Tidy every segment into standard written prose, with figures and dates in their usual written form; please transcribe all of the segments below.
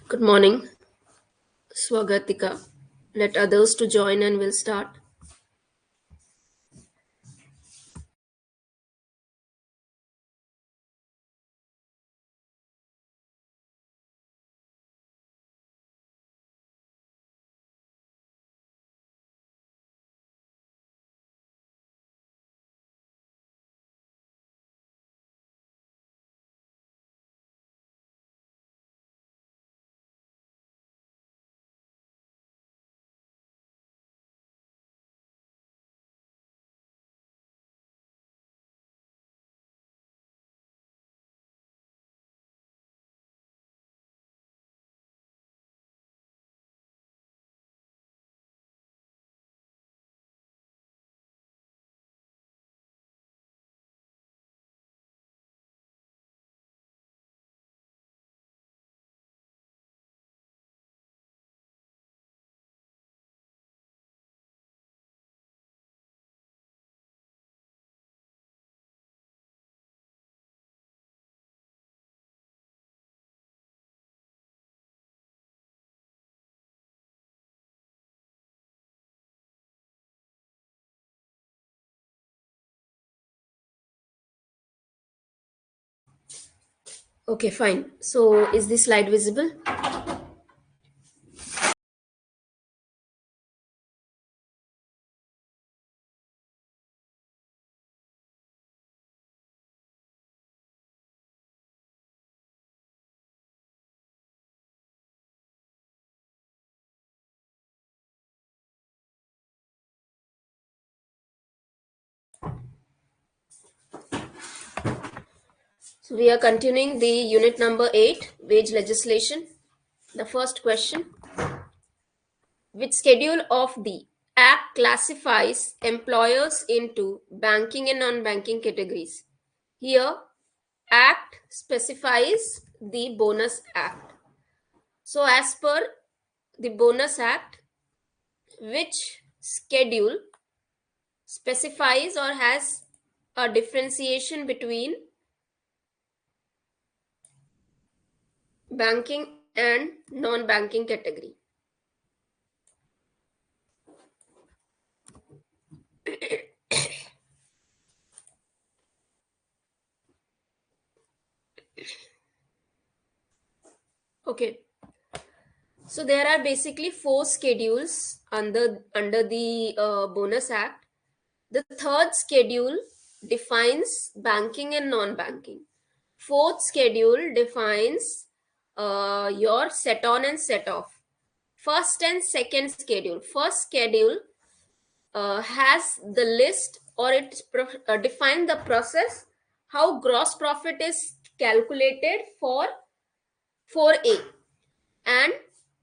Good morning, Swagatika. Let others to join and we'll start. Okay, fine. So, is this slide visible? So, we are continuing the unit number 8, wage legislation. The first question: which schedule of the Act classifies employers into banking and non banking categories? Here, Act specifies the Bonus Act. So, as per the Bonus Act, which schedule specifies or has a differentiation between banking and non-banking category? Okay, so there are basically four schedules under the Bonus Act. The third schedule defines banking and non-banking. Fourth schedule defines your set on and set off. First and second schedule. First schedule has the list, or it define the process how gross profit is calculated for 4A. And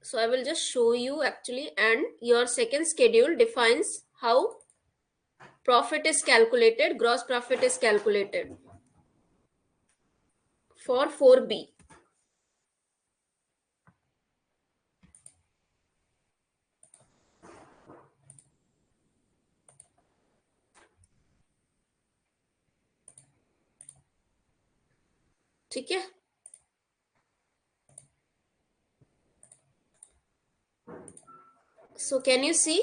so I will just show you actually. And your second schedule defines how profit is calculated, gross profit is calculated for 4B. ठीक है? So can you see?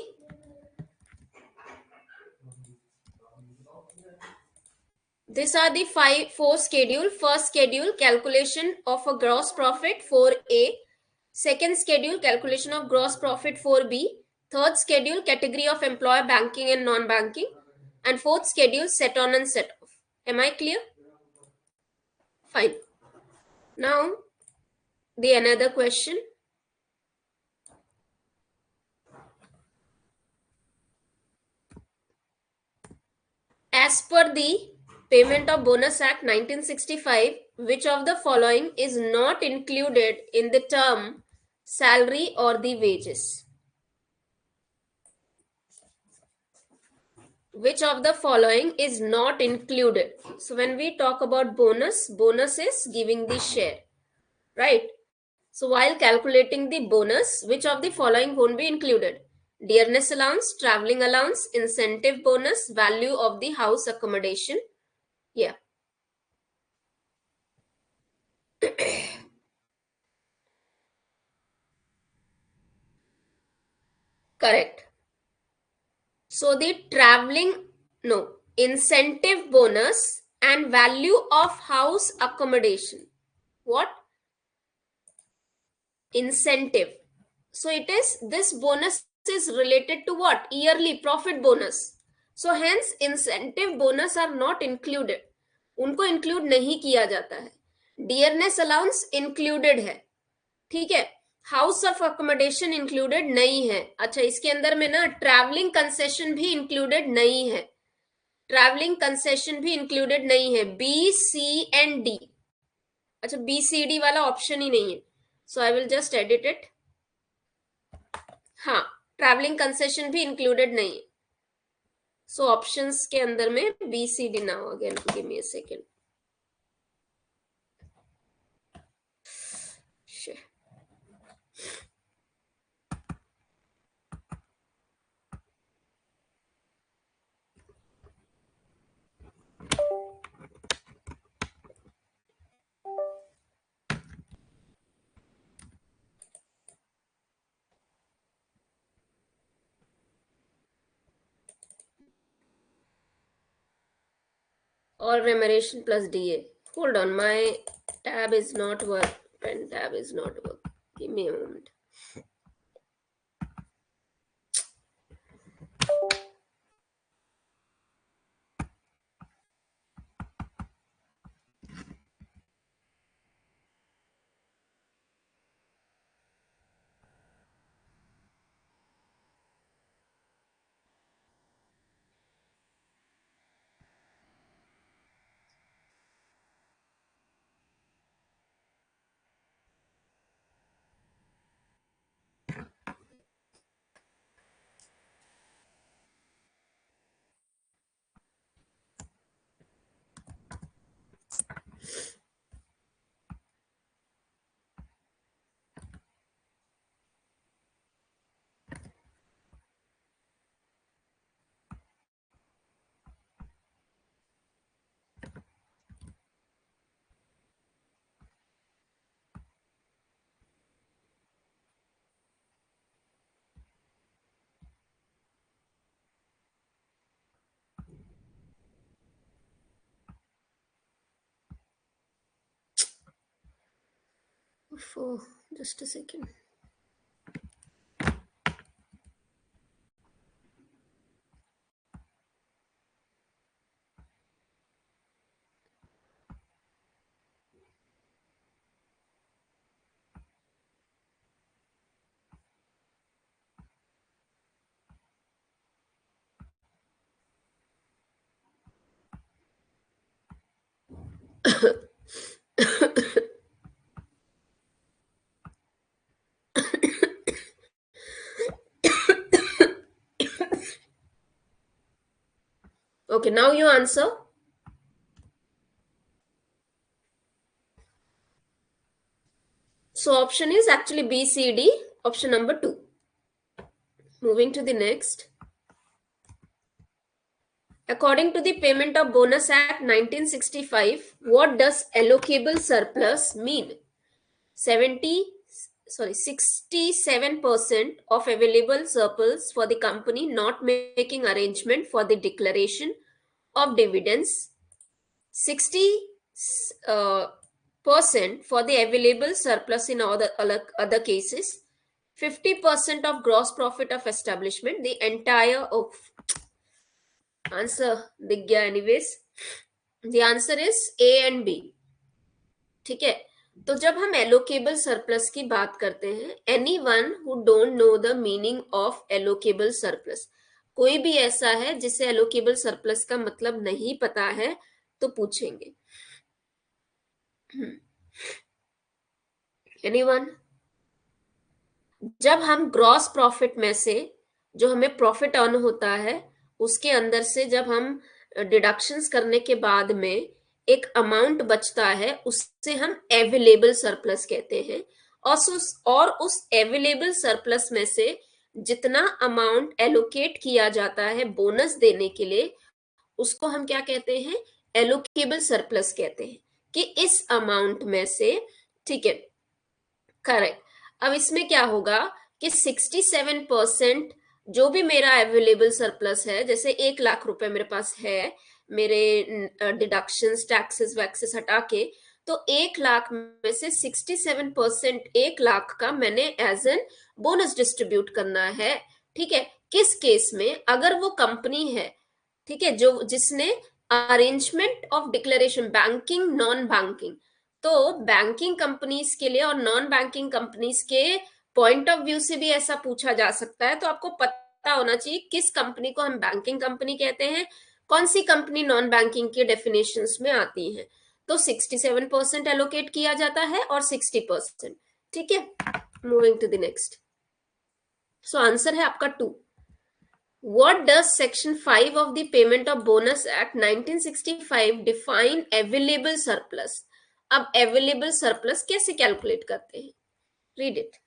These are the four schedule. First schedule, calculation of a gross profit 4A. Second schedule, calculation of gross profit 4B. Third schedule, category of employer banking and non-banking. And fourth schedule, set on and set off. Am I clear? Fine. Now, the another question. As per the Payment of Bonus Act 1965, which of the following is not included in the term salary or the wages? Which of the following is not included? So when we talk about bonus, bonus is giving the share, right? So while calculating the bonus, which of the following won't be included? Dearness allowance, traveling allowance, incentive bonus, value of the house accommodation. Yeah. Correct. So the traveling, no, incentive bonus and value of house accommodation. What? Incentive. So it is, this bonus is related to what? Yearly profit bonus. So hence incentive bonus are not included. उनको include नहीं किया जाता है. Dearness allowance included है. ठीक है. House of accommodation included नहीं है. अच्छा, इसके अंदर में ना ट्रैवलिंग कंसेशन भी इंक्लूडेड नहीं है. ट्रैवलिंग कंसेशन भी इंक्लूडेड नहीं है. B, C and D. अच्छा, बी सी डी वाला ऑप्शन ही नहीं है. So I will just edit it. हाँ, ट्रैवलिंग कंसेशन भी इंक्लूडेड नहीं है. सो ऑप्शंस के अंदर में B C D. Now again give me a second. Or remuneration plus DA. Hold on, my tab is not work. Pen tab is not work. Give me a moment. Oh, just a second. Okay, now you answer. So option is actually B, C, D, option number 2. Moving to the next. According to the Payment of Bonus Act 1965, what does allocable surplus mean? 67% of available surplus for the company not making arrangement for the declaration of dividends, 60 percent for the available surplus in other cases, 50% of gross profit of establishment, the entire of answer दिख गया anyways. The answer is A and B. ठीक है. तो जब हम allocable surplus की बात करते हैं, any one who don't know the meaning of allocable surplus, कोई भी ऐसा है जिसे एलोकेबल सरप्लस का मतलब नहीं पता है तो पूछेंगे. एनीवन? जब हम ग्रॉस प्रॉफिट में से जो हमें प्रॉफिट अर्न होता है उसके अंदर से जब हम डिडक्शंस करने के बाद में एक अमाउंट बचता है उससे हम अवेलेबल सरप्लस कहते हैं. और उस अवेलेबल सरप्लस में से जितना अमाउंट एलोकेट किया जाता है बोनस देने के लिए उसको हम क्या कहते हैं? एलोकेबल सरप्लस कहते हैं. कि इस अमाउंट में से, ठीक है, करेक्ट. अब इसमें क्या होगा कि 67% जो भी मेरा अवेलेबल सरप्लस है, जैसे 1 लाख रुपए मेरे पास है, मेरे डिडक्शंस टैक्सेस वैक्सेस हटा के, तो 1 लाख में से 67%, 1 लाख का मैंने एज एन बोनस डिस्ट्रीब्यूट करना है। ठीक है, किस केस में? अगर वो कंपनी है, ठीक है, जो जिसने arrangement of declaration, banking non banking, तो बैंकिंग कंपनीज के लिए और नॉन बैंकिंग कंपनीज के पॉइंट ऑफ व्यू से भी ऐसा पूछा जा सकता है। तो आपको पता होना चाहिए किस कंपनी को हम बैंकिंग कंपनी कहते हैं, कौन सी कंपनी नॉन बैंकिंग के डेफिनेशंस में आती है। तो 67% एलोकेट किया जाता है और 60%। ठीक है, moving to the next. So answer है आपका 2। What does Section 5 of the Payment of Bonus Act 1965 define available surplus? अब available surplus कैसे कैलकुलेट करते हैं? Read it.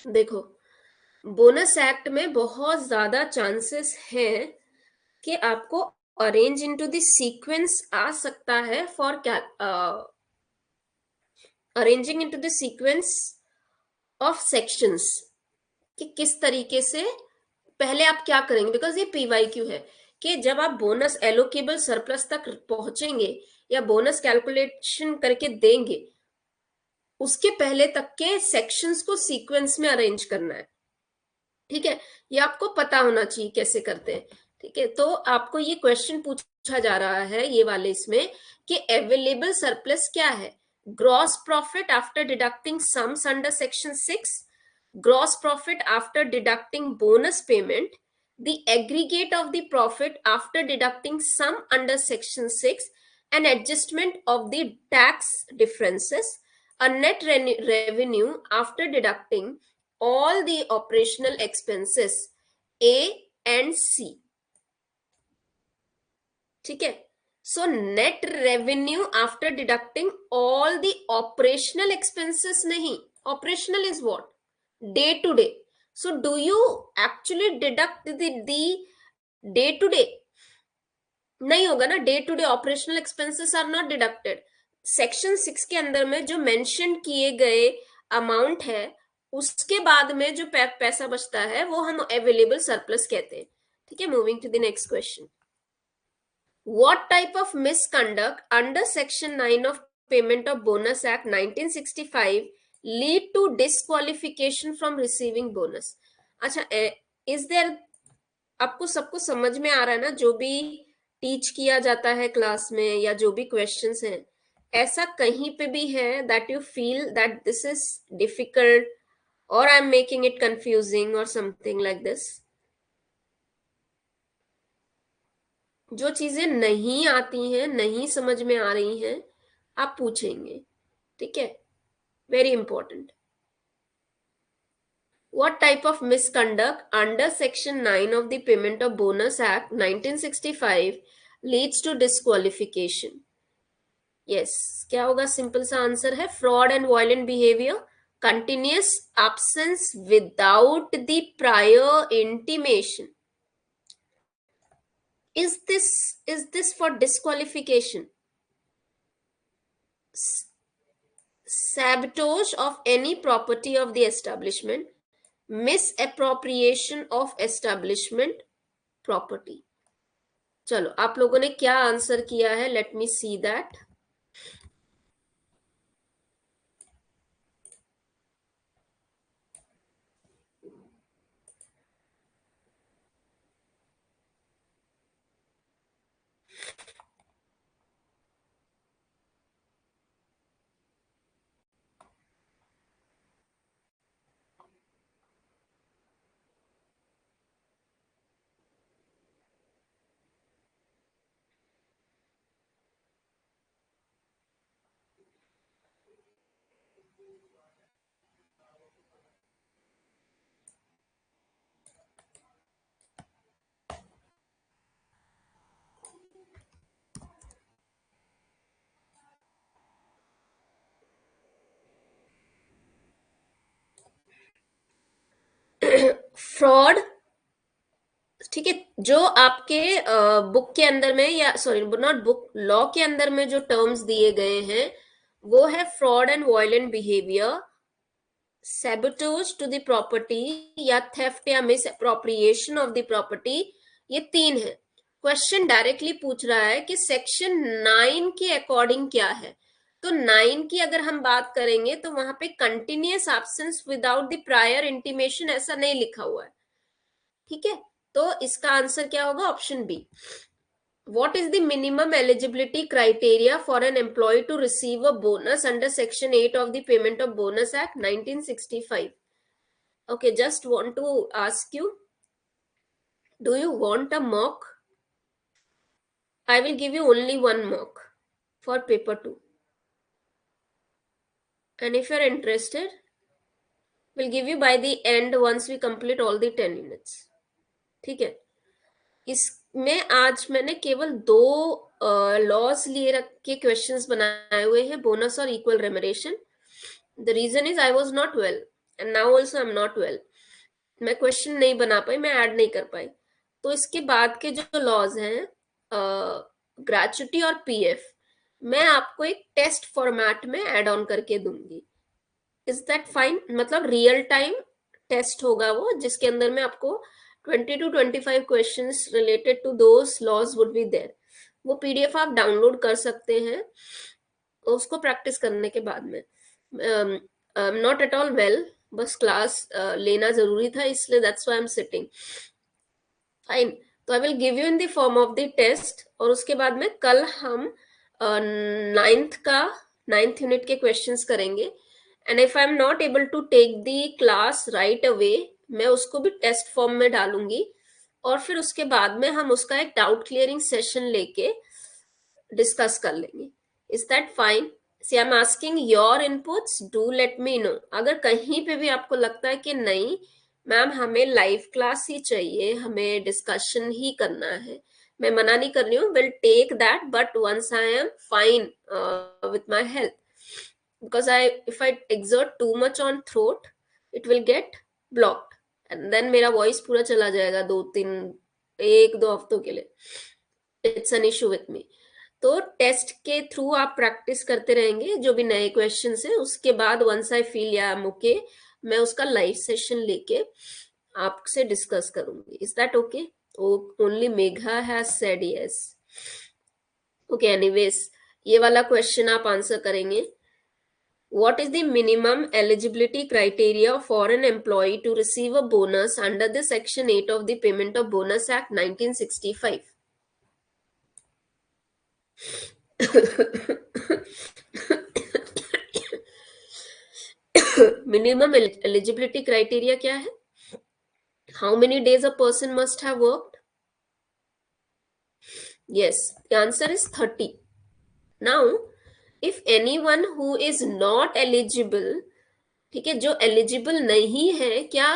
देखो, बोनस एक्ट में बहुत ज्यादा चांसेस हैं कि आपको अरेंज इनटू द सीक्वेंस आ सकता है for arranging into the sequence of sections, कि किस तरीके से पहले आप क्या करेंगे, बिकॉज ये पीवाईक्यू है कि जब आप बोनस एलोकेबल सरप्लस तक पहुंचेंगे या बोनस कैलकुलेशन करके देंगे, उसके पहले तक के सेक्शंस को सीक्वेंस में अरेंज करना है। ठीक है, ये आपको पता होना चाहिए कैसे करते हैं। ठीक है, तो आपको ये क्वेश्चन पूछा जा रहा है ये वाले इसमें कि अवेलेबल सरप्लस क्या है? Gross profit after deducting sums under section 6, gross profit after deducting bonus payment, the aggregate of the profit after deducting sum under section 6, an adjustment of the tax differences, a net revenue after deducting all the operational expenses A and C। ठीक है, so net revenue after deducting all the operational expenses नहीं, operational is what? Day to day. So do you actually deduct the day to day? नहीं होगा ना, day to day operational expenses are not deducted. Section 6 के अंदर में जो mention किए गए अमाउंट है, उसके बाद में जो पैसा बचता है वो हम अवेलेबल सरप्लस कहते हैं। ठीक है, moving to the next question. What type of misconduct under Section 9 of Payment of Bonus Act 1965 lead to disqualification from receiving bonus? अच्छा, इज देयर, आपको सबको समझ में आ रहा है ना जो भी टीच किया जाता है क्लास में या जो भी क्वेश्चंस हैं? ऐसा कहीं पे भी है that you feel that this is difficult और I am making it confusing और समथिंग लाइक दिस? जो चीजें नहीं आती हैं, नहीं समझ में आ रही हैं, आप पूछेंगे। ठीक है, very important. What type of misconduct under Section 9 of the Payment of Bonus Act 1965 leads to disqualification? Yes, क्या होगा? सिंपल सा आंसर है fraud and violent behaviour, continuous absence without the prior intimation. Is this for disqualification? Sabotage of any property of the establishment, misappropriation of establishment property। चलो, आप लोगों ने क्या answer किया है? Let me see that. Fraud, ठीक है, जो आपके बुक के अंदर में, या सॉरी नॉट बुक, लॉ के अंदर में जो टर्म्स दिए गए हैं वो है fraud and violent behaviour, sabotage to the property, या थेफ्ट या misappropriation of the property, ये तीन है। क्वेश्चन डायरेक्टली पूछ रहा है कि सेक्शन 9 के अकॉर्डिंग क्या है। तो 9 की अगर हम बात करेंगे तो वहां पे continuous absence without the prior intimation ऐसा नहीं लिखा हुआ है, ठीक है। तो इसका आंसर क्या होगा? Option B. What is the minimum eligibility criteria for an employee to receive a bonus under Section 8 of the Payment of Bonus Act 1965? Okay, just want to ask you, do you want a mock? I will give you only one mock for paper 2. And if you are interested, we'll give you by the end once we complete all the 10 units. ठीक है, इसमें आज मैंने केवल दो laws लिए रख के क्वेश्चंस बनाए हुए हैं, बोनस और equal remuneration. The reason is I was not well and now also I am not well. मैं क्वेश्चन नहीं बना पाई, मैं ऐड नहीं कर पाई। तो इसके बाद के जो लॉज हैं, ग्रेचुटी और पीएफ, मैं आपको एक टेस्ट फॉर्मेट में ऐड ऑन करके दूंगी। Is that fine? मतलब रियल टाइम टेस्ट होगा वो, जिसके अंदर में आपको 20 to 25 questions related to those laws would be there। वो पीडीएफ आप डाउनलोड कर सकते हैं उसको प्रैक्टिस करने के बाद में। नॉट एट ऑल वेल, बस क्लास लेना जरूरी था, इसलिए that's why I am sitting. Fine, तो I will give you in the form of the test, और उसके बाद में कल हम नाइन्थ यूनिट के क्वेश्चंस करेंगे। And if I am not able to take the class right away, मैं उसको भी टेस्ट फॉर्म में डालूंगी, और फिर उसके बाद में हम उसका एक डाउट क्लियरिंग सेशन लेके डिस्कस कर लेंगे। Is that fine? See I am asking your inputs, do let me know. अगर कहीं पे भी आपको लगता है कि नहीं मैम हमें लाइव क्लास ही चाहिए, हमें डिस्कशन ही करना है, मैं मना नहीं कर रही हूँ, will take that, but once I am fine with my health, because if I exert too much on throat, it will get blocked and then मेरा वॉइस पूरा चला जाएगा 1-2 हफ्तों के लिए। It's an issue with me. तो test के through आप प्रैक्टिस करते रहेंगे जो भी नए क्वेश्चन है, उसके बाद वंस आई फील या ओके, मैं उसका लाइव सेशन लेके आपसे डिस्कस करूंगी। Is that okay? Only Megha has said yes. Okay, anyways ये वाला क्वेश्चन आप आंसर करेंगे। What is the minimum eligibility criteria for an employee to receive a bonus under the Section 8 of the Payment of Bonus Act 1965? Minimum eligibility criteria क्या है? How many days a person must have worked? Yes, the answer is 30. Now, if anyone who is not eligible, ठीक है, जो eligible नहीं है, क्या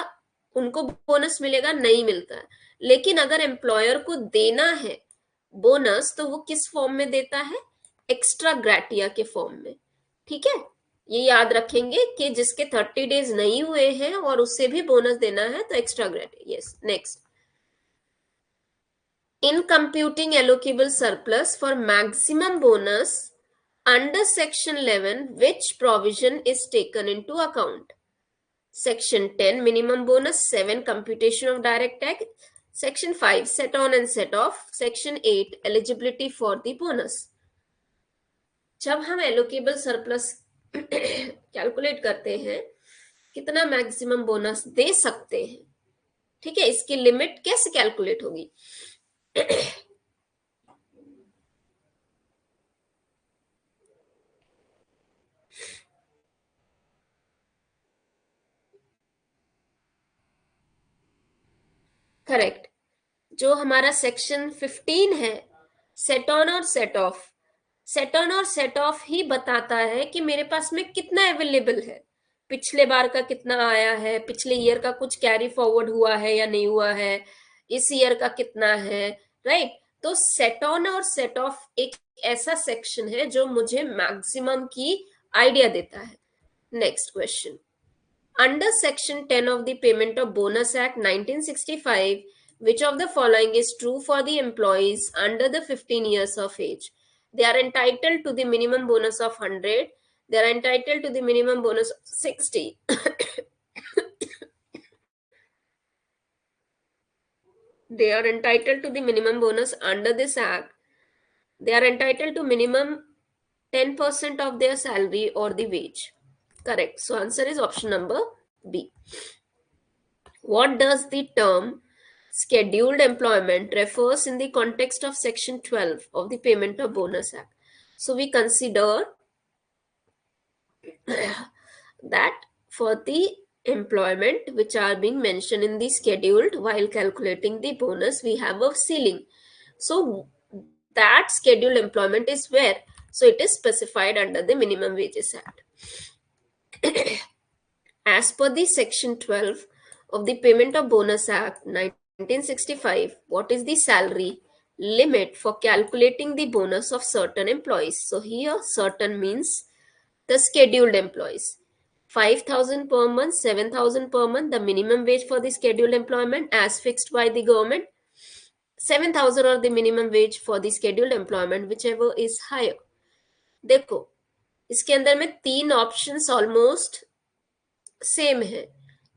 उनको bonus मिलेगा? नहीं मिलता है। लेकिन अगर एम्प्लॉयर को देना है बोनस तो वो किस फॉर्म में देता है? एक्स्ट्रा ग्रेटिया के फॉर्म में। ठीक है, ये याद रखेंगे कि जिसके 30 डेज नहीं हुए हैं और उससे भी बोनस देना है तो extra gratia. Yes, next. In computing allocable surplus for maximum bonus under Section 11, which provision is taken into account? Section 10, minimum bonus. 7, computation of direct tax. Section 5, set on and set off. Section 8, eligibility for the bonus. जब हम allocable surplus calculate करते हैं कितना maximum bonus दे सकते हैं, ठीक है, इसकी लिमिट कैसे कैलकुलेट होगी? करेक्ट, जो हमारा सेक्शन 15 है, सेट ऑन और सेट ऑफ, सेट ऑन और सेट ऑफ ही बताता है कि मेरे पास में कितना अवेलेबल है, पिछले बार का कितना आया है, पिछले ईयर का कुछ कैरी फॉरवर्ड हुआ है या नहीं हुआ है, इस ईयर का कितना है, राइट। तो सेट ऑन और सेट ऑफ एक ऐसा सेक्शन है जो मुझे मैक्सिमम की आइडिया देता है। Next question, Under Section 10 of the Payment of Bonus Act 1965, which of the following is true for the employees under the 15 years of age? They are entitled to the minimum bonus of 100. They are entitled to the minimum bonus of 60. They are entitled to the minimum bonus under this act. They are entitled to minimum 10% of their salary or the wage. Correct. So answer is option number B. What does the term scheduled employment refers in the context of section 12 of the Payment of Bonus Act? So we consider that for the employment which are being mentioned in the scheduled, while calculating the bonus, we have a ceiling. So that scheduled employment is where? So it is specified under the Minimum Wages Act. As per the section 12 of the Payment of Bonus Act 1965, what is the salary limit for calculating the bonus of certain employees? So here certain means the scheduled employees. 5,000 per month, 7,000 per month, the minimum wage for the scheduled employment as fixed by the government. 7,000 or the minimum wage for the scheduled employment, whichever is higher. देखो इसके अंदर में तीन options almost same है,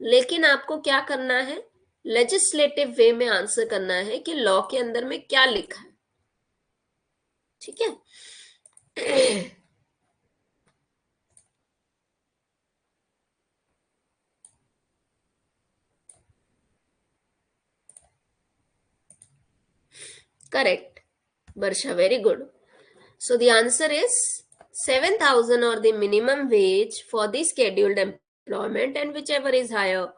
लेकिन आपको क्या करना है, लेजिस्लेटिव वे में आंसर करना है कि लॉ के अंदर में क्या लिखा है. ठीक है. Correct, Barsha, very good. So the answer is 7,000 or the minimum wage for the scheduled employment and whichever is higher.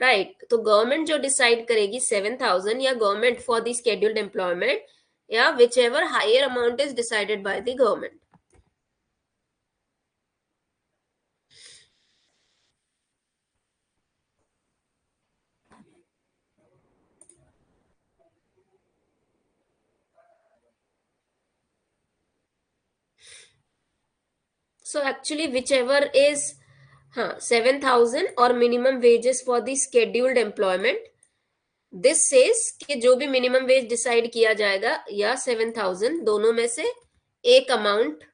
Right तो गवर्नमेंट जो डिसाइड करेगी 7,000 या government for the scheduled employment या whichever higher amount is decided by the government. So actually whichever is 7,000 और minimum wages for the scheduled employment, this says कि जो भी minimum wage decide किया जाएगा या 7,000 दोनों में से एक अमाउंट,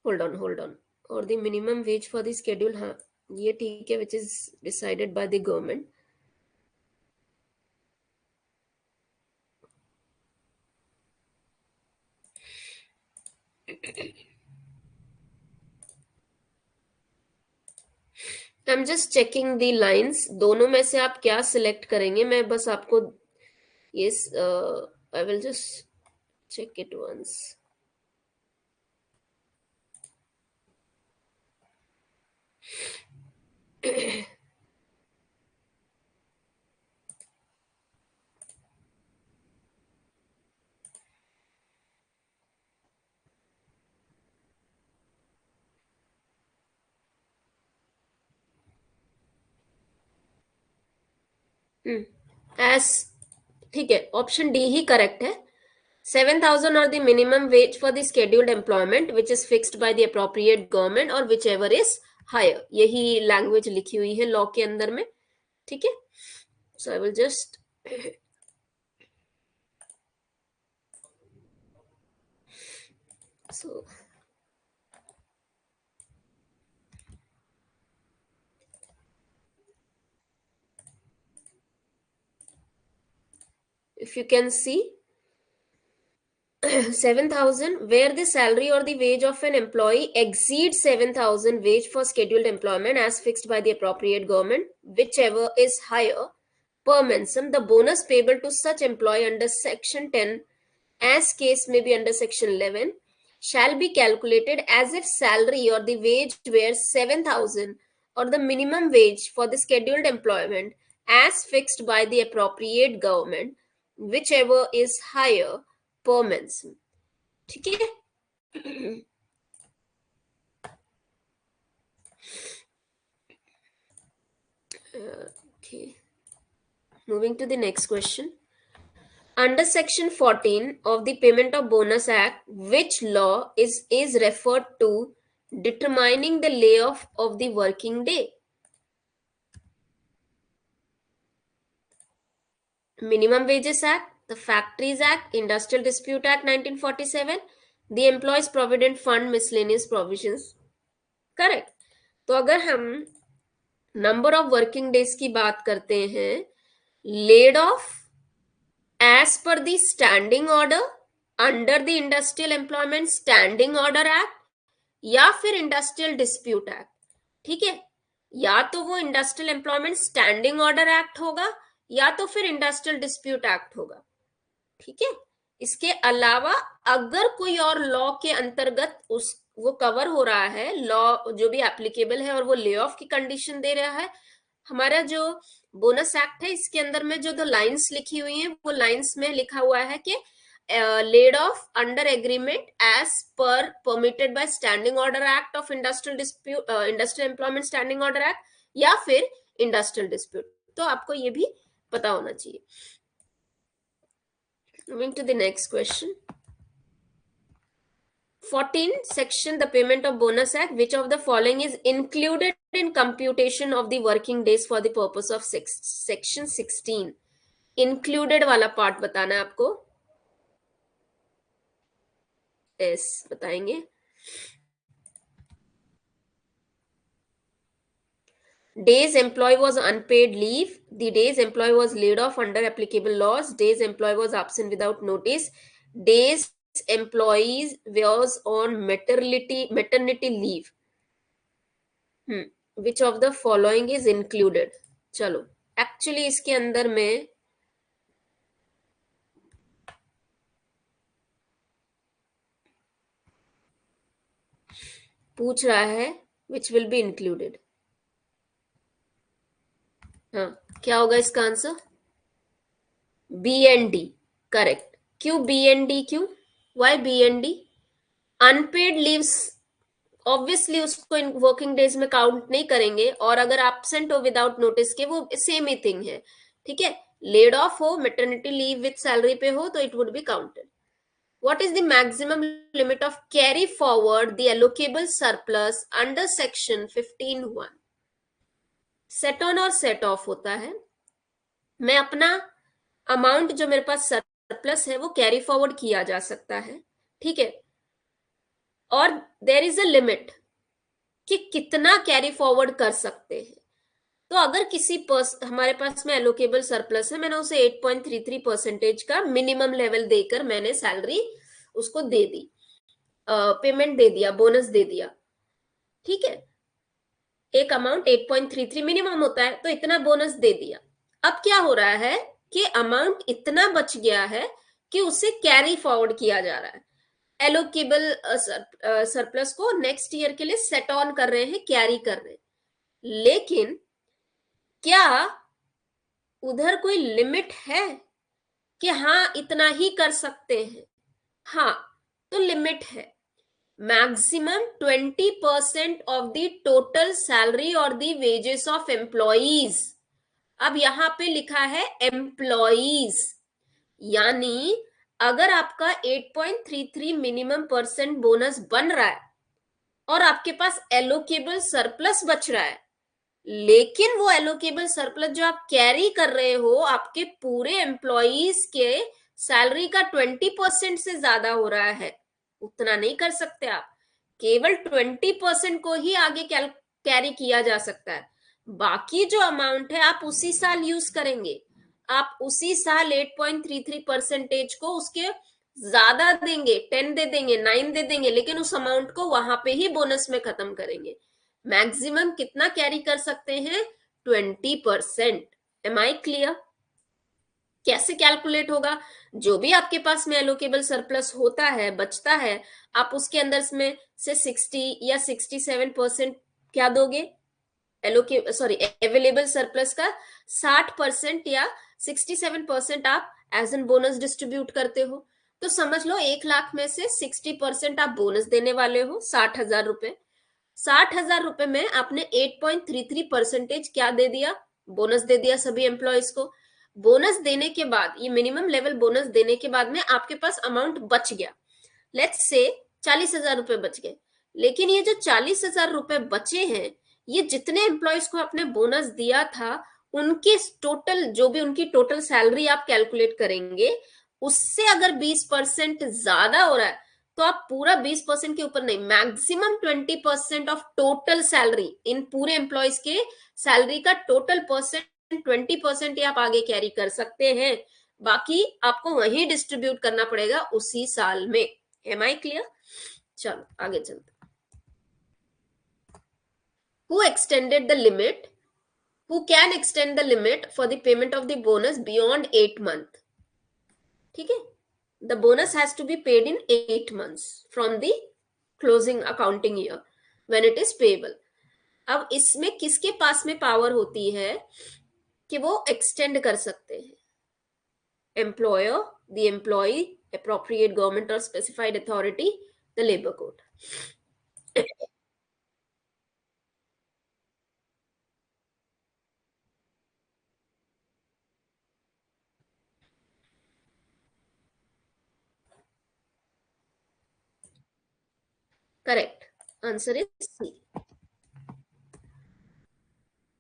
होल्ड ऑन और the minimum ways for the schedule, हाँ ये ठीक है, which is decided by the government. I am just checking the lines, दोनों में से आप क्या सिलेक्ट करेंगे, मैं बस आपको ये आई will just check it once. S ठीक है, ऑप्शन डी ही करेक्ट है. 7,000 or the minimum wage for the scheduled employment which is fixed by the appropriate government or whichever is higher, यही लैंग्वेज लिखी हुई है लॉ के अंदर में. ठीक है. So I will just so if you can see 7,000 where the salary or the wage of an employee exceeds 7,000 wage for scheduled employment as fixed by the appropriate government, whichever is higher per mensum, the bonus payable to such employee under section 10 as case may be under section 11 shall be calculated as if salary or the wage were 7,000 or the minimum wage for the scheduled employment as fixed by the appropriate government, whichever is higher per mensum. ठीक है. Okay, moving to the next question. Under section 14 of the Payment of Bonus Act, which law is referred to determining the layoff of the working day. Minimum Wages Act, the Factories Act, Industrial Dispute Act 1947, the Employees Provident Fund miscellaneous provisions. Correct. तो अगर हम number of working days की बात करते हैं, laid off as per the standing order under the industrial employment standing order act या फिर industrial dispute act. ठीक है, या तो वो industrial employment standing order act होगा या तो फिर इंडस्ट्रियल डिस्प्यूट एक्ट होगा. ठीक है, इसके अलावा अगर कोई और लॉ के अंतर्गत उस वो कवर हो रहा है, लॉ जो भी एप्लीकेबल है और वो ले ऑफ की कंडीशन दे रहा है, हमारा जो बोनस एक्ट है इसके अंदर में जो दो लाइंस लिखी हुई हैं वो लाइंस में लिखा हुआ है कि laid off under agreement as per permitted by standing order act of industrial dispute industrial employment standing order act या फिर industrial dispute. तो आपको ये भी पता होना चाहिए. Moving to the next question. 14 section the payment of bonus act, which of the following is included in computation of the working days for the purpose of section 16. included वाला part बताना है आपको. yes, बताएंगे. Days employee was unpaid leave, the days employee was laid off under applicable laws, days employee was absent without notice, days employees was on maternity leave. Which of the following is included? चलो, actually इसके अंदर में पूछ रहा है which will be included. हाँ, क्या होगा इसका answer? B and D. Correct. क्यों बी एंड डी? क्यों? Why B and D? Unpaid leaves obviously उसको इन वर्किंग डेज में काउंट नहीं करेंगे, और अगर एब्सेंट हो विदाउट नोटिस के वो सेम ही थिंग है. ठीक है, लेड ऑफ हो, मैटरनिटी लीव विथ सैलरी पे हो तो it would be counted. What is the maximum limit of carry forward the allocable surplus under section 15(1)? Set on और सेट ऑफ होता है. मैं अपना अमाउंट जो मेरे पास सरप्लस है वो कैरी फॉरवर्ड किया जा सकता है. ठीक है, और देयर इज अ लिमिट कि कितना कैरी फॉरवर्ड कर सकते हैं. तो अगर किसी हमारे पास में एलोकेबल सरप्लस है, मैंने उसे 8.33% का मिनिमम लेवल देकर मैंने सैलरी उसको दे दी, पेमेंट दे दिया, बोनस दे दिया. ठीक है, एक अमाउंट 8.33 मिनिमम होता है तो इतना बोनस दे दिया. अब क्या हो रहा है कि अमाउंट इतना बच गया है कि उसे कैरी फॉरवर्ड किया जा रहा है. एलोकेबल सरप्लस को नेक्स्ट ईयर के लिए सेट ऑन कर रहे हैं, कैरी कर रहे हैं. लेकिन क्या उधर कोई लिमिट है कि हाँ इतना ही कर सकते हैं? हाँ, तो लिमिट है. Maximum 20% of the total salary और द वेजेस ऑफ एम्प्लॉइज. अब यहां पे लिखा है एम्प्लॉइज, यानी अगर आपका 8.33 मिनिमम परसेंट बोनस बन रहा है और आपके पास एलोकेबल सरप्लस बच रहा है, लेकिन वो एलोकेबल सरप्लस जो आप कैरी कर रहे हो आपके पूरे एम्प्लॉइज के सैलरी का 20% से ज्यादा हो रहा है, उतना नहीं कर सकते आप. केवल 20% को ही आगे कैरी किया जा सकता है. बाकी जो अमाउंट है आप उसी साल यूज करेंगे. आप उसी साल 8.33% को उसके ज्यादा देंगे, 10 दे देंगे, 9 दे देंगे, लेकिन उस अमाउंट को वहां पे ही बोनस में खत्म करेंगे. मैक्सिमम कितना कैरी कर सकते हैं? 20%. Am I clear? कैसे कैलकुलेट होगा? जो भी आपके पास में एलोकेबल सरप्लस होता है, बचता है, आप उसके अंदर में से 60 या 67% क्या दोगे? अवेलेबल सरप्लस का 60% या 67% आप एज एन बोनस डिस्ट्रीब्यूट करते हो. तो समझ लो 1 लाख में से 60% आप बोनस देने वाले हो, 60,000 रुपए. 60,000 रुपए में आपने 8.33% क्या दे दिया? बोनस दे दिया सभी एम्प्लॉयज को. बोनस देने के बाद, ये मिनिमम लेवल बोनस देने के बाद में आपके पास अमाउंट बच गया. लेट्स से 40,000 रुपए बच गए. लेकिन ये जो 40,000 रुपए बचे हैं, ये जितने एम्प्लॉयज को आपने बोनस दिया था उनके टोटल, जो भी उनकी टोटल सैलरी आप कैलकुलेट करेंगे, उससे अगर 20% ज्यादा हो रहा है तो आप पूरा 20% के ऊपर नहीं, मैक्सिमम 20% ऑफ टोटल सैलरी, इन पूरे एम्प्लॉयज के सैलरी का टोटल परसेंट 20% ही आप आगे कैरी कर सकते हैं, बाकी आपको वही डिस्ट्रीब्यूट करना पड़ेगा उसी साल में। Am I clear? चलो आगे चलते। Who extended the limit? Who can extend the limit for the payment of the bonus beyond 8 months? ठीक है, the bonus has to be paid in 8 months from the closing accounting year when it is payable. अब इसमें किसके पास में power होती है कि वो एक्सटेंड कर सकते हैं? Employer, the employee, appropriate government or specified authority, the labor code. Correct. Answer is C.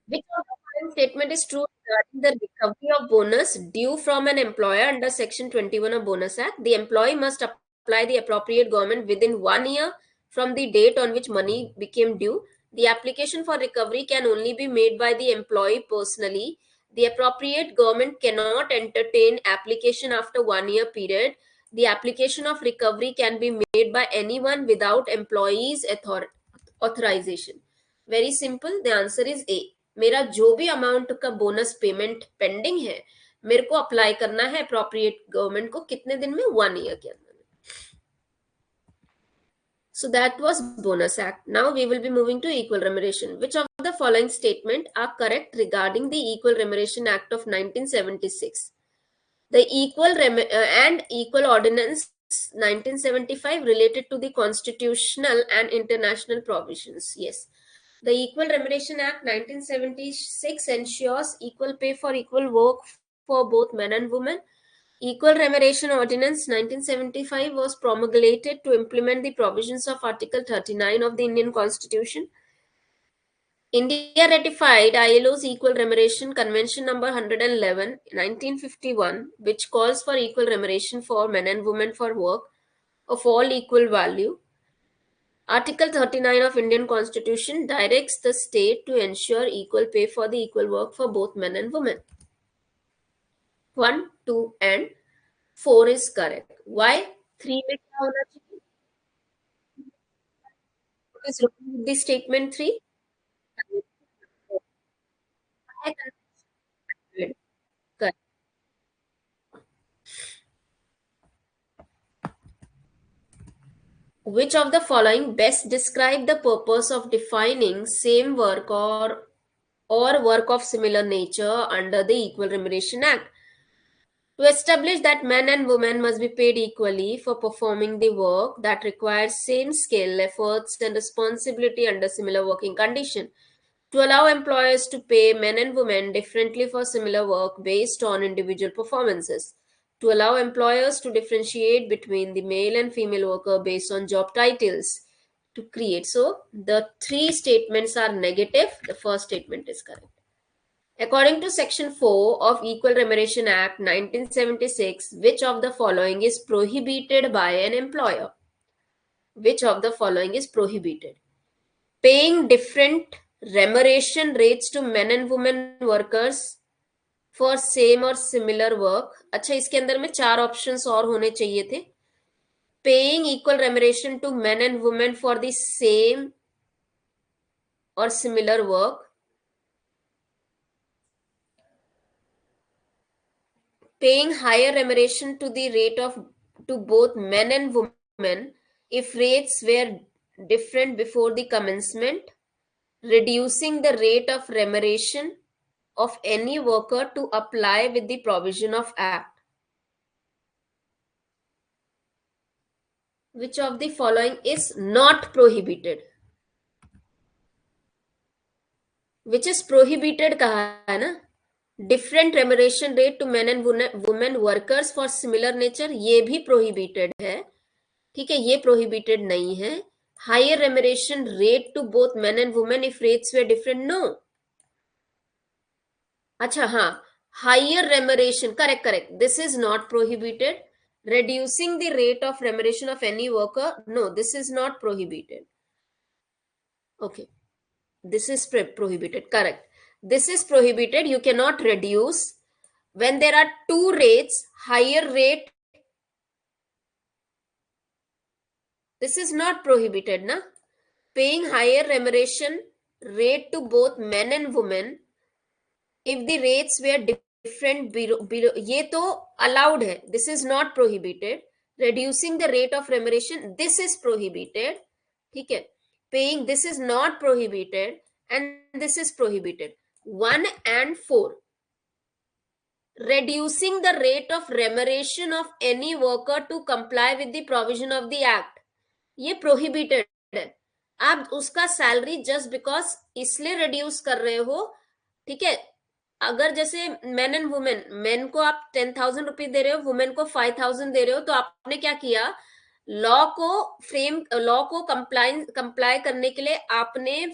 Which of the following statement is true regarding the recovery of bonus due from an employer under Section 21 of Bonus Act? The employee must apply the appropriate government within 1 year from the date on which money became due. The application for recovery can only be made by the employee personally. The appropriate government cannot entertain application after 1 year period. The application of recovery can be made by anyone without employee's authorization. Very simple. The answer is A. मेरा जो भी amount का bonus payment pending है, मेरे को apply करना है appropriate government को कितने दिन में? 1 ईयर के अंदर। So that was bonus act. Now we will be moving to equal remuneration. Which of the following statement are correct regarding the Equal Remuneration Act of 1976? The and Equal Ordinance 1975 related to the constitutional and international provisions. Yes. The Equal Remuneration Act 1976 ensures equal pay for equal work for both men and women. Equal Remuneration Ordinance 1975 was promulgated to implement the provisions of Article 39 of the Indian Constitution. India ratified ILO's Equal Remuneration Convention number 111, 1951, which calls for equal remuneration for men and women for work of all equal value. Article 39 of Indian Constitution directs the state to ensure equal pay for the equal work for both men and women. 1, 2 and 4 is correct. Why? 3 में क्या होना चाहिए? What is wrong with the statement 3? Correct. Which of the following best describe the purpose of defining same work or work of similar nature under the Equal Remuneration Act? To establish that men and women must be paid equally for performing the work that requires same skill, efforts, and responsibility under similar working condition. To allow employers to pay men and women differently for similar work based on individual performances. To allow employers to differentiate between the male and female worker based on job titles. To create. So, the three statements are negative. The first statement is correct. According to Section 4 of Equal Remuneration Act 1976, which of the following is prohibited by an employer? Which of the following is prohibited? Paying different remuneration rates to men and women workers for same or similar work. अच्छा, इसके अंदर में 4 options और होने चाहिए थे. Paying equal remuneration to men and women for the same or similar work. Paying higher remuneration to the rate of to both men and women if rates were different before the commencement, reducing the rate of remuneration of any worker to apply with the provision of act. Which of the following is not prohibited? Which is prohibited कहा है ना, different remuneration rate to men and women workers for similar nature, ये भी prohibited है. ठीक है, ये prohibited नहीं है. higher remuneration rate to both men and women if rates were different? No. अच्छा, हाँ, higher remuneration, correct, correct, this is not prohibited. Reducing the rate of remuneration of any worker, no, this is not prohibited. Okay, this is prohibited, correct. This is prohibited. You cannot reduce when there are two rates, higher rate. This is not prohibited, na? Paying higher remuneration rate to both men and women if the rates were different below, ये तो allowed है. This is not prohibited. Reducing the rate of remuneration, this is prohibited. ठीक है. Paying, this is not prohibited, and this is prohibited. 1 and 4. Reducing the rate of remuneration of any worker to comply with the provision of the act, ये prohibited है. आप उसका salary just because इसलिए reduce कर रहे हो, ठीक है. अगर जैसे मेन एंड वुमेन, मेन को आप 10,000 रुपीज दे रहे हो, वुमेन को 5,000 दे रहे हो, तो आपने क्या किया, लॉ को कंप्लाई करने के लिए आपने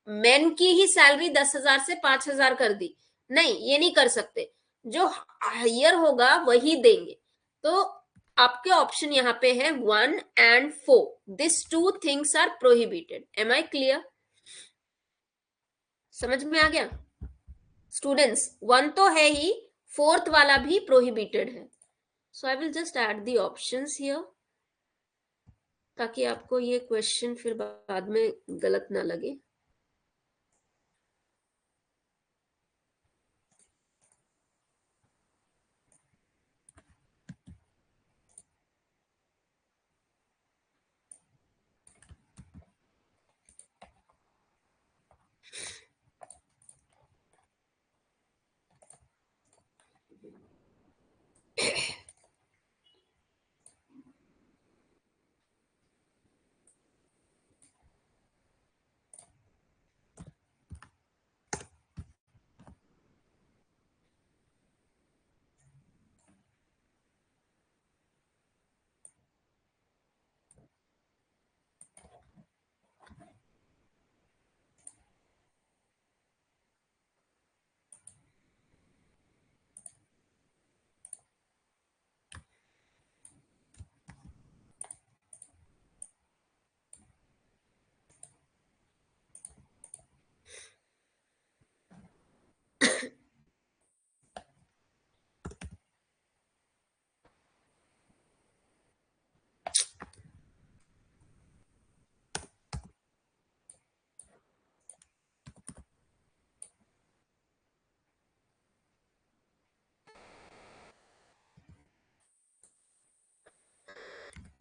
मेन की ही सैलरी 10,000 से 5,000 कर दी. नहीं, ये नहीं कर सकते. जो हायर होगा वही देंगे. तो आपके ऑप्शन यहाँ पे है 1 and 4. This two things are prohibited. Am I clear? समझ में आ गया स्टूडेंट्स? 1 तो है ही, 4th वाला भी प्रोहिबिटेड है. So I will just add the options here, ताकि आपको ये क्वेश्चन फिर बाद में गलत ना लगे.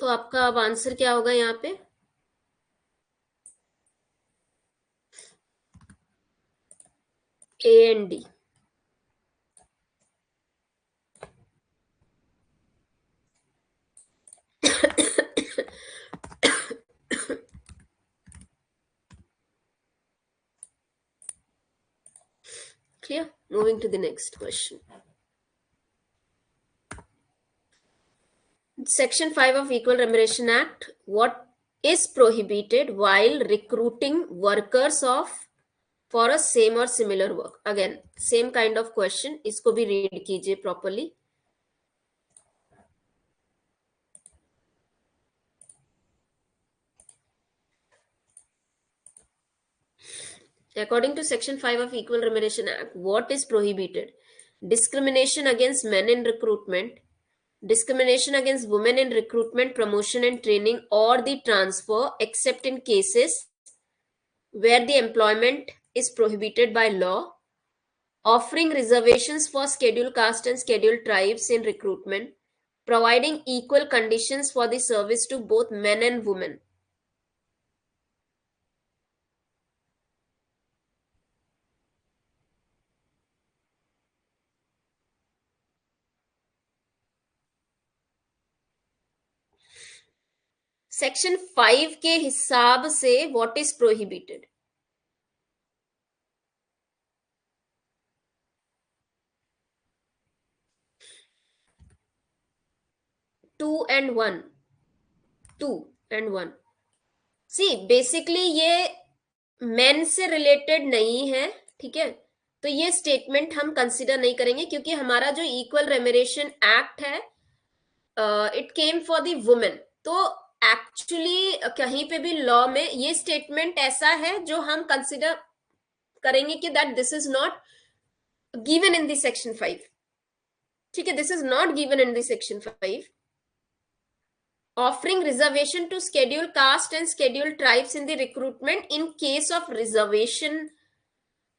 तो आपका अब आंसर क्या होगा यहाँ पे? A and D. Clear? Moving to the next question. Section 5 of Equal Remuneration Act. What is prohibited while recruiting workers of for a same or similar work? Again, same kind of question. इसको भी read कीजिए properly. According to Section 5 of Equal Remuneration Act, what is prohibited? Discrimination against men in recruitment, discrimination against women in recruitment, promotion and training, or the transfer, except in cases where the employment is prohibited by law, offering reservations for scheduled caste and scheduled tribes in recruitment, providing equal conditions for the service to both men and women. Section 5 के हिसाब से what is prohibited? 2 and 1. 2 and 1. See basically ये men से related नहीं है, ठीक है, तो ये स्टेटमेंट हम कंसिडर नहीं करेंगे क्योंकि हमारा जो इक्वल रेमरेशन एक्ट है it came for the women. तो एक्चुअली कहीं पे भी लॉ में ये स्टेटमेंट ऐसा है जो हम कंसिडर करेंगे कि that this is not given in the section 5, ठीक है, this is not given in the section 5। offering reservation to scheduled caste and scheduled tribes in the recruitment in case of reservation,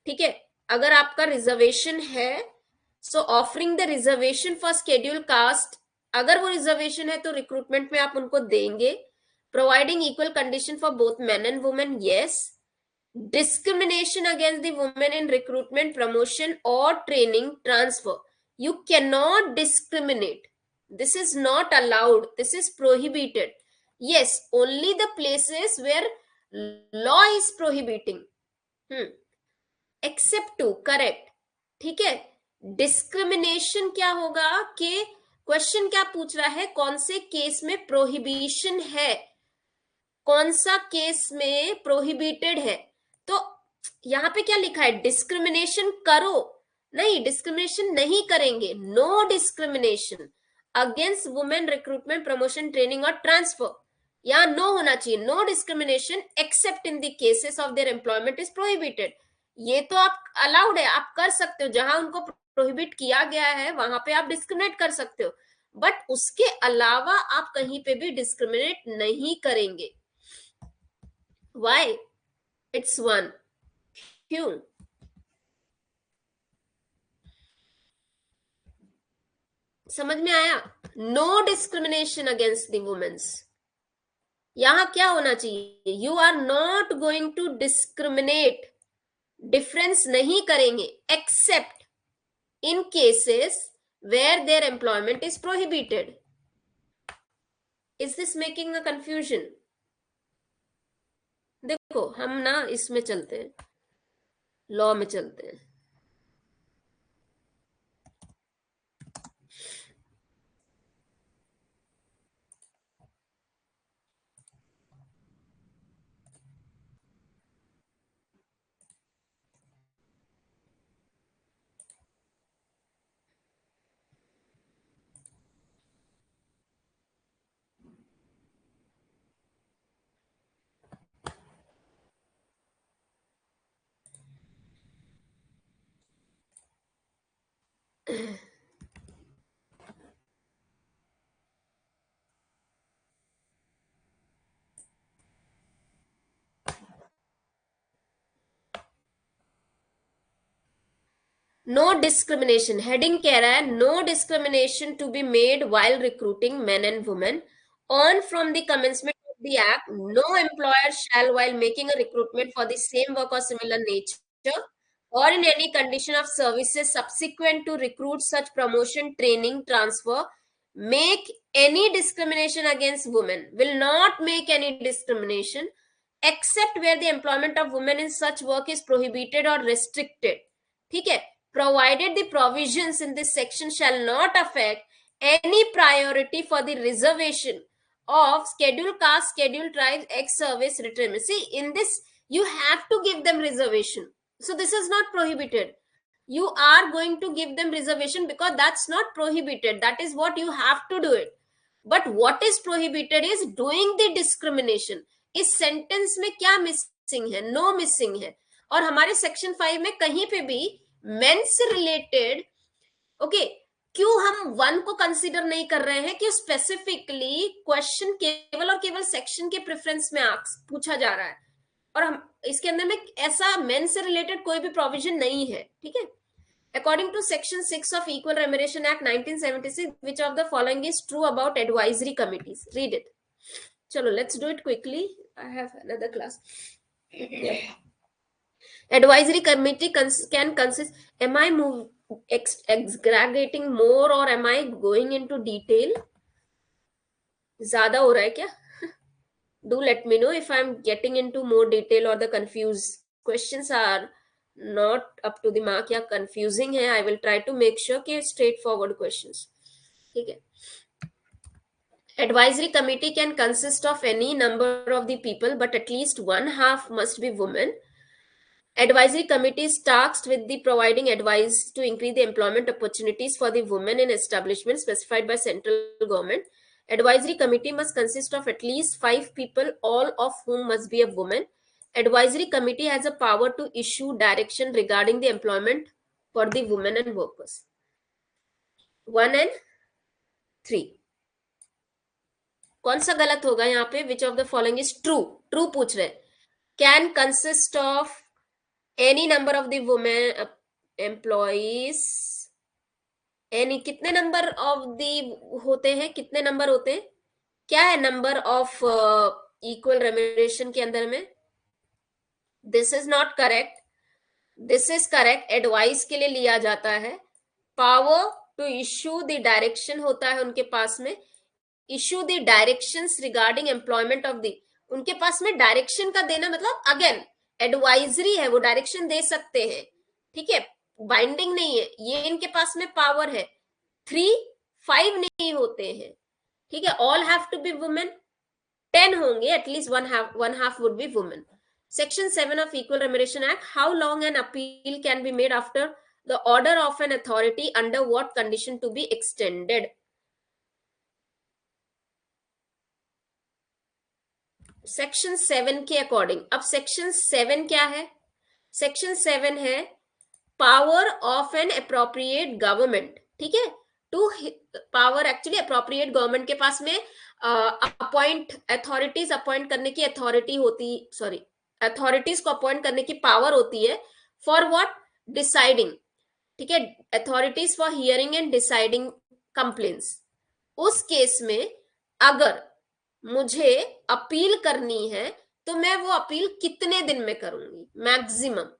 ठीक है, अगर आपका reservation है so offering the reservation for schedule caste, अगर वो reservation है तो recruitment में आप उनको देंगे। Providing equal condition for both men and women, yes. Discrimination against the women in recruitment, promotion or training transfer, you cannot discriminate, this is not allowed, this is prohibited, yes, only the places where law is prohibiting, except two, correct, ठीक है। Discrimination क्या होगा कि question क्या पूछ रहा है, कौन से केस में प्रोहिबिशन है, कौन सा केस में प्रोहिबिटेड है। तो यहाँ पे क्या लिखा है, डिस्क्रिमिनेशन करो, नहीं, डिस्क्रिमिनेशन नहीं करेंगे, no discrimination against women recruitment, promotion, training और ट्रांसफर, यहाँ नो होना चाहिए, no discrimination except in the cases of their employment is prohibited. ये तो आप अलाउड है, आप कर सकते हो, जहां उनको प्रोहिबिट किया गया है वहां पे आप डिस्क्रिमिनेट कर सकते हो, बट उसके अलावा आप कहीं पे भी डिस्क्रिमिनेट नहीं करेंगे। वाई? इट्स वन, क्यों? समझ में आया? No discrimination against the womens, यहां क्या होना चाहिए, you are not going to discriminate, difference नहीं करेंगे except in cases where there employment is prohibited. Is this making a confusion? देखो हम ना इसमें चलते हैं, लॉ में चलते हैं। नो डिस्क्रिमिनेशन, हेडिंग कह रहा है no discrimination to be made while recruiting men and women on from the commencement of the act, no employer shall while making a recruitment for the same work और similar nature or in any condition of services subsequent to recruit such promotion, training, transfer, make any discrimination against women, will not make any discrimination except where the employment of women in such work is prohibited or restricted, ठीक है, provided the provisions in this section shall not affect any priority for the reservation of scheduled caste, scheduled tribes, ex service retirement. See, in this you have to give them reservation, so this is not prohibited, you are going to give them reservation because that's not prohibited, that is what you have to do it, but what is prohibited is doing the discrimination। इस sentence में क्या missing है, no missing है, और हमारे section 5 में कहीं पे भी मेन से रिलेटेड, ओके, क्यों हम वन को कंसीडर नहीं कर रहे हैं कि स्पेसिफिकली क्वेश्चन केवल और केवल सेक्शन के प्रेफरेंस में पूछा जा रहा है, और हम इसके अंदर में ऐसा मेन से रिलेटेड कोई भी प्रोविजन नहीं है, ठीक है। According to Section 6 of Equal Remuneration Act 1976, which of the following is true about advisory committees? Read it. Chalo, let's do it quickly. I have another class. Advisory committee can consist. Am I exaggerating more or am I going into detail? ज़्यादा हो रहा है क्या? Do let me know if I'm getting into more detail or the confused questions are not up to the mark या confusing है. I will try to make sure कि straight forward questions. ठीक है. Advisory committee can consist of any number of the people, but at least one half must be women. Advisory committee is tasked with the providing advice to increase the employment opportunities for the women in establishments specified by central government. Advisory committee must consist of at least 5 people, all of whom must be a woman. Advisory committee has a power to issue direction regarding the employment for the women and workers. 1 and 3 कौन सा गलत होगा यहाँ पे? Which of the following is true? True पूछ रहे. Can consist of any number of the women employees. Any कितने number of the होते हैं? कितने नंबर होते हैं? क्या है नंबर ऑफ इक्वल रेम्यूनरेशन के अंदर में? This is not correct. This is correct. Advice के लिए लिया जाता है. Power to issue the direction होता है उनके पास में. Issue the directions regarding employment of the. उनके पास में डायरेक्शन का देना मतलब अगेन एडवाइजरी है, वो डायरेक्शन दे सकते हैं. ठीक है, बाइंडिंग नहीं है. ये इनके पास में पावर है. 3-5 नहीं होते हैं. ठीक है, all have to be women. 10 होंगे, at least one half would be women. Section 7 of Equal Remuneration Act. How long an appeal can be made after the order of an authority? Under what condition to be extended? Section 7 के according. अब Section 7 क्या है? Section 7 है power of an appropriate government. ठीक है, to power actually appropriate government के पास में अपॉइंट अथॉरिटीज अपॉइंट करने की अथॉरिटी होती, सॉरी अथॉरिटीज को अपॉइंट करने की पावर होती है. For what? डिसाइडिंग. ठीक है, authorities for hearing and deciding complaints. उस केस में अगर मुझे अपील करनी है तो मैं वो अपील कितने दिन में करूंगी? Maximum.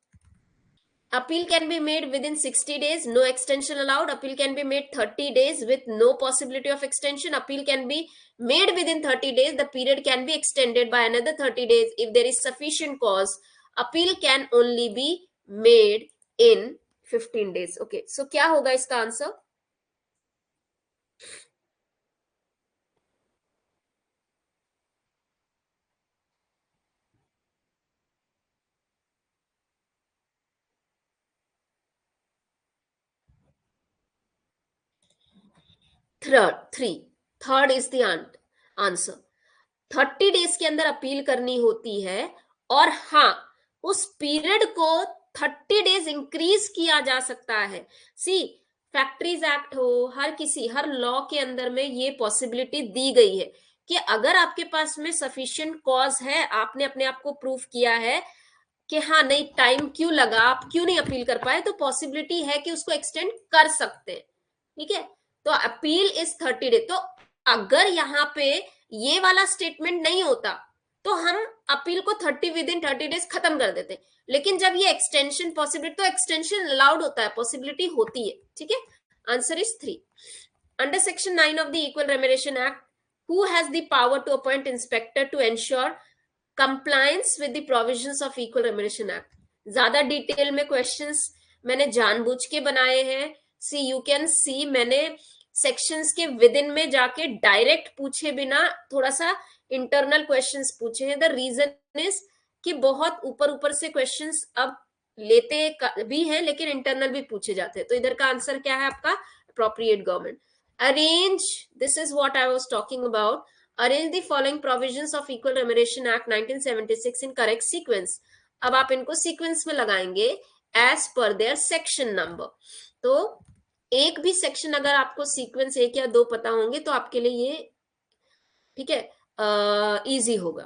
Appeal can be made within 60 days, no extension allowed. Appeal can be made 30 days with no possibility of extension. Appeal can be made within 30 days. The period can be extended by another 30 days if there is sufficient cause. Appeal can only be made in 15 days. Okay, so क्या होगा इसका answer? Third is the answer. 30 days के अंदर appeal करनी होती है. और हाँ, उस पीरियड को 30 डेज इंक्रीज किया जा सकता है. सी, फैक्ट्रीज एक्ट हो, हर लॉ के अंदर में ये पॉसिबिलिटी दी गई है कि अगर आपके पास में सफिशिएंट कॉज है, आपने अपने आप को प्रूफ किया है कि हाँ नहीं टाइम क्यों लगा, आप क्यों नहीं अपील कर पाए, तो पॉसिबिलिटी है कि उसको एक्सटेंड कर सकते हैं. ठीक है, तो अपील इज 30 डे. तो अगर यहाँ पे ये वाला स्टेटमेंट नहीं होता तो हम अपील को 30 डेज खत्म कर देते. लेकिन जब ये एक्सटेंशन पॉसिबिलिटी, तो एक्सटेंशन अलाउड होता है, पॉसिबिलिटी होती है. ठीक है, answer is 3. Under section 9 of the equal remuneration act, who has the power to appoint inspector to ensure compliance with the provisions of equal remuneration act? ज्यादा detail में questions मैंने जानबूझ के बनाए हैं. सी, यू कैन सी, मैंने sections के with in में जाके डायरेक्ट पूछे बिना थोड़ा सा इंटरनल क्वेश्चंस पूछे हैं. द रीजन इज कि बहुत ऊपर से क्वेश्चंस अब लेते भी हैं लेकिन इंटरनल भी पूछे जाते हैं. तो इधर का आंसर क्या है आपका? Appropriate government. Arrange, this is what I was talking about. Arrange the following provisions of equal remuneration act 1976 in correct sequence. अब आप इनको सीक्वेंस में लगाएंगे as per there section number. तो एक भी सेक्शन अगर आपको सीक्वेंस 1 या 2 पता होंगे तो आपके लिए ये ठीक है इजी होगा.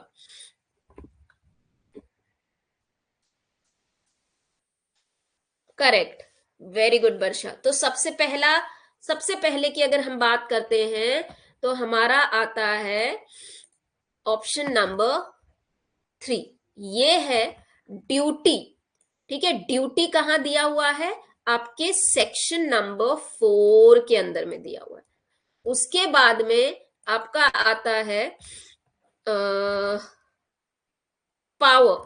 करेक्ट, वेरी गुड वर्षा. तो सबसे पहले की अगर हम बात करते हैं तो हमारा आता है ऑप्शन नंबर 3. ये है ड्यूटी. ठीक है, ड्यूटी कहां दिया हुआ है? आपके सेक्शन नंबर 4 के अंदर में दिया हुआ है. उसके बाद में आपका आता है power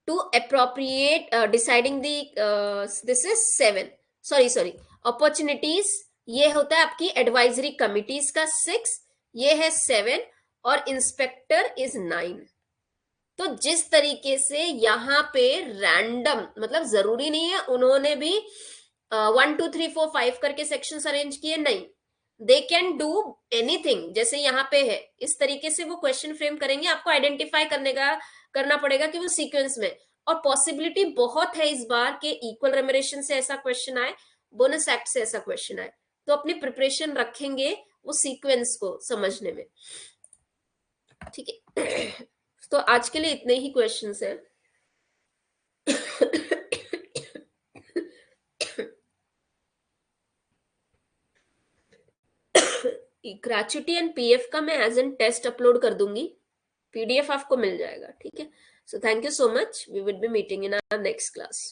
to appropriate deciding this is 7, sorry opportunities. ये होता है आपकी एडवाइजरी कमिटीज का 6. ये है 7 और इंस्पेक्टर इज 9। तो जिस तरीके से यहाँ पे रैंडम, मतलब जरूरी नहीं है उन्होंने भी 1 2 3 4 5 करके सेक्शंस अरेंज किए, नहीं, दे कैन डू एनीथिंग। जैसे यहाँ पे है, इस तरीके से वो क्वेश्चन फ्रेम करेंगे, आपको आइडेंटिफाई करना पड़ेगा कि वो सीक्वेंस में। और पॉसिबिलिटी बहुत है इस बार के इक्वल रेमरेशन से ऐसा क्वेश्चन आए, बोनस एक्ट से ऐसा क्वेश्चन आए, तो अपनी प्रिपरेशन रखेंगे वो सीक्वेंस को समझने में। ठीक है। तो आज के लिए इतने ही क्वेश्चंस हैं। ग्रेचुटी एंड पीएफ का मैं एज एन टेस्ट अपलोड कर दूंगी, पीडीएफ आपको मिल जाएगा। ठीक है, so thank you so much, we will be meeting in our next class.